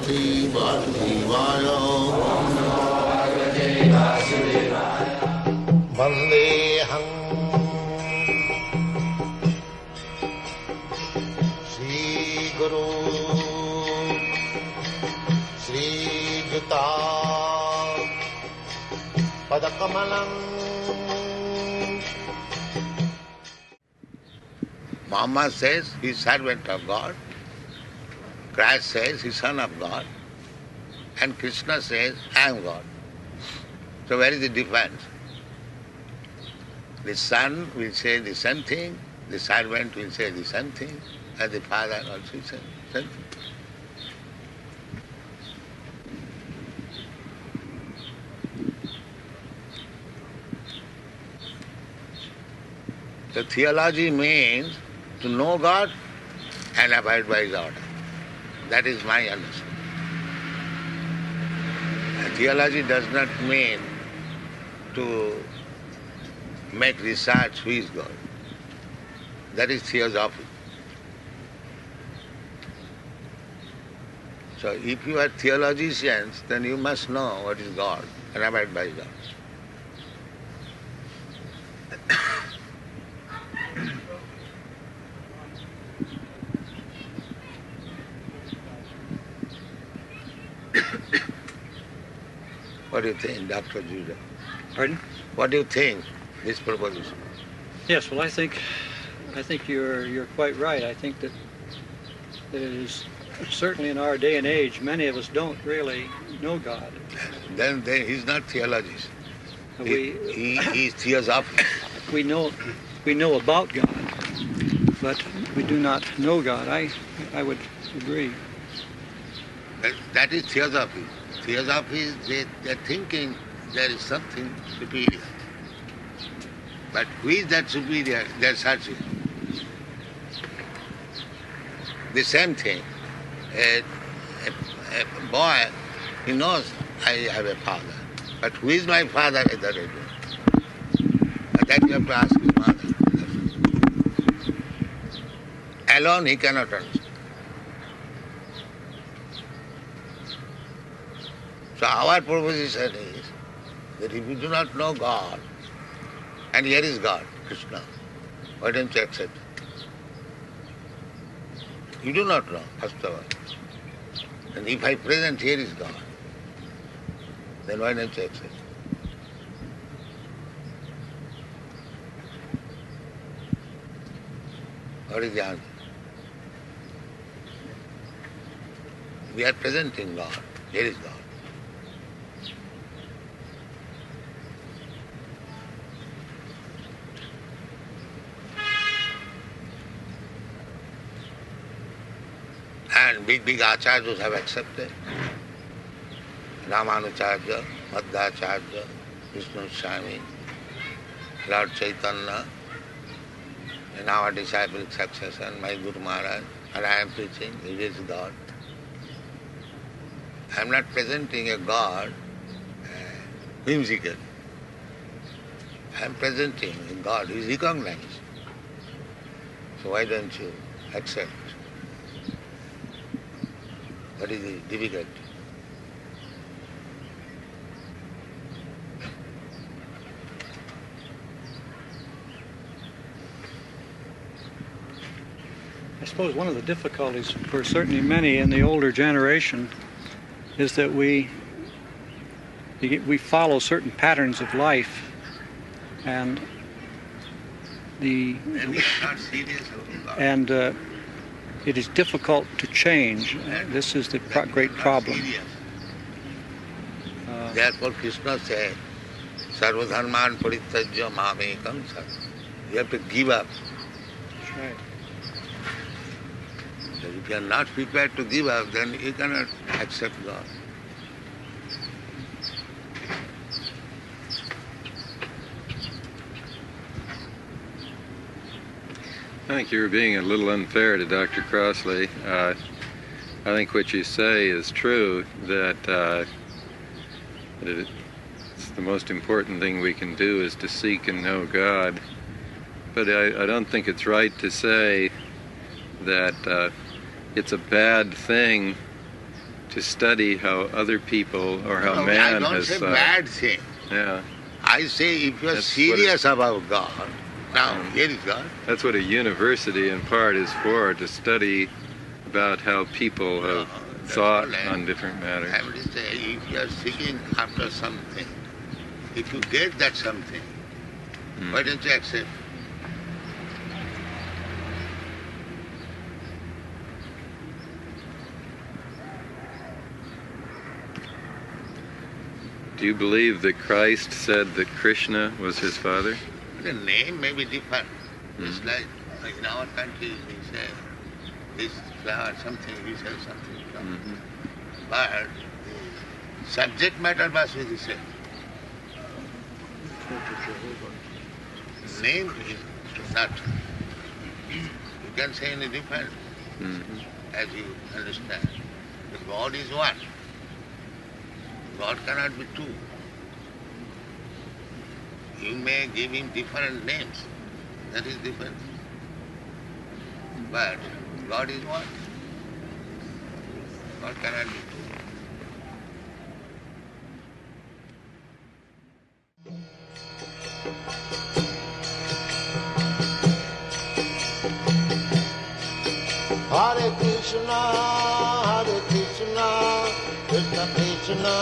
Bhagavate Vasudevaya. Vandeham Sri Guru Sri Juta Padakamalam. Muhammad says he is servant of God. Christ says he is son of God. And Krishna says, I am God. So where is the difference? The son will say the same thing, the servant will say the same thing, and the father also says the same thing. So theology means to know God and abide by His order. That is my understanding. And theology does not mean to make research who is God. That is theosophy. So if you are theologians, then you must know what is God and abide by God. What do you think, Dr. Judah? Pardon? What do you think, this proposition? Yes, well, I think you're quite right. I think that it is certainly in our day and age, many of us don't really know God. Then he's not theologist. He is theosophic. We know about God, but we do not know God. I would agree. That is theosophy. Theosophy is they're thinking there is something superior. But who is that superior? They're searching. The same thing. A boy, he knows I have a father. But who is my father? That I don't know. But that you have to ask his mother. Alone he cannot understand. So our proposition is that if you do not know God, and here is God, Krishna, why don't you accept it? You do not know, first of all. And if I present here is God, then why don't you accept it? What is the answer? We are presenting God, here is God. And big acharyas have accepted. Ramanucharya, Madhvacharya, Vishnu Swami, Lord Chaitanya, and our disciple successor, my Guru Maharaj, and I am preaching, it is God. I am not presenting a God whimsical. I am presenting a God who is recognized. So why don't you accept? What is the difficulty? I suppose one of the difficulties for certainly many in the older generation is that we follow certain patterns of life, and it is difficult to change. This is the great problem. Therefore Krishna said, Sarvadharman parityajya mamekam sat. You have to give up. That's right. So if you are not prepared to give up, then you cannot accept God. I think you're being a little unfair to Dr. Crossley. I think what you say is true, that it's the most important thing we can do is to seek and know God. But I don't think it's right to say that it's a bad thing to study how other people or how No, I man don't has say thought. bad thing. Yeah, I say if you're That's what serious about God, now here is God. that's what a university in part is for, to study about how people have That's thought all I- on different matters. I would say if you are seeking after something, if you get that something, why don't you accept? Do you believe that Christ said that Krishna was his father? The name may be different. It's like in our country we say this flower something, we say something. But the subject matter must be the same. Name is not. You can say any different as you understand. The God is one. God cannot be two. You may give him different names. That is different. But God is one. God cannot be two. Hare Krishna, Krishna Krishna,